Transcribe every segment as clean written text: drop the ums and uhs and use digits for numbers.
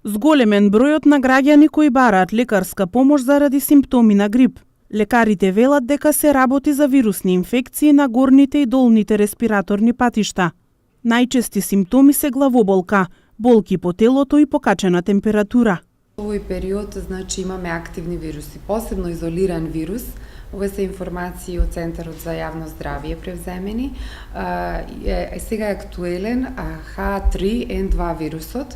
Зголемен бројот на граѓани кои бараат лекарска помош заради симптоми на грип. Лекарите велат дека се работи за вирусни инфекции на горните и долните респираторни патишта. Најчести симптоми се главоболка, болки по телото и покачена температура. Овој период, значи, имаме активни вируси, посебно изолиран вирус. Ова се информации од Центарот за јавно здравје превземени. Сега е актуелен H3N2 вирусот,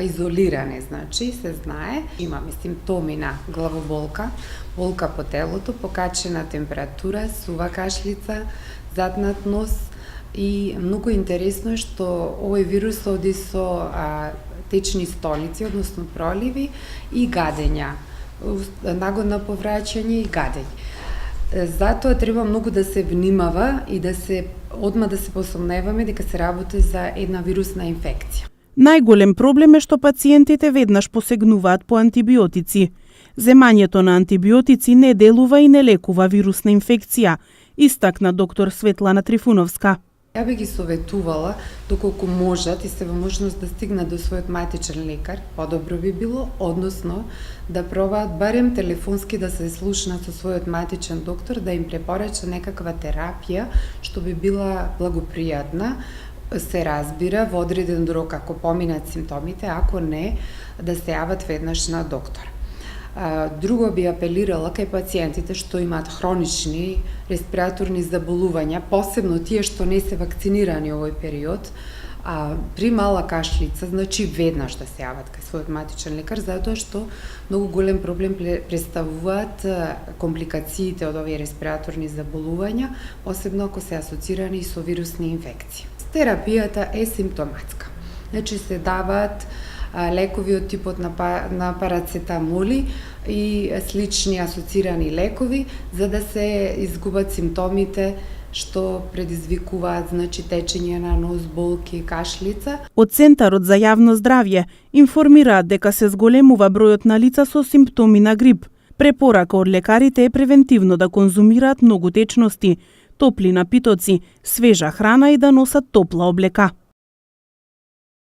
изолиран е, значи, се знае. Имаме симптоми на главоболка, болка по телото, покачена температура, сува кашлица, затнат нос и многу интересно е што овој вирус оди со течни столици, односно проливи и гадења, нагодна повраќање и гадење. Затоа треба многу да се внимава и одма да се посомневаме дека се работи за една вирусна инфекција. Најголем проблем е што пациентите веднаш посегнуваат по антибиотици. Земањето на антибиотици не делува и не лекува вирусна инфекција, истакна доктор Светлана Трифуновска. Ја би ги советувала, доколку можат и се во можност да стигнат до својот матичен лекар, подобро би било, односно да пробаат барем телефонски да се слушнат со својот матичен доктор, да им препорача некаква терапија што би била благопријатна, се разбира во одреден рок ако поминат симптомите, ако не, да се јават веднаш на доктор. Друго би апелирала кај пациентите што имаат хронични респираторни заболувања, посебно тие што не се вакцинирани овој период, при мала кашлица, значи веднаш да се јават кај својот матичен лекар, затоа што многу голем проблем представуваат компликациите од овие респираторни заболувања, посебно ако се асоцирани со вирусни инфекции. Терапијата е симптоматска. Значи се даваат лекови од типот на парацетамоли и слични асоцирани лекови за да се изгубат симптомите што предизвикуваат, значи, течење на нос, болки, кашлица. Од Центарот за јавно здравје информираат дека се зголемува бројот на лица со симптоми на грип. Препорака од лекарите е превентивно да конзумираат многу течности, топли напитоци, свежа храна и да носат топла облека.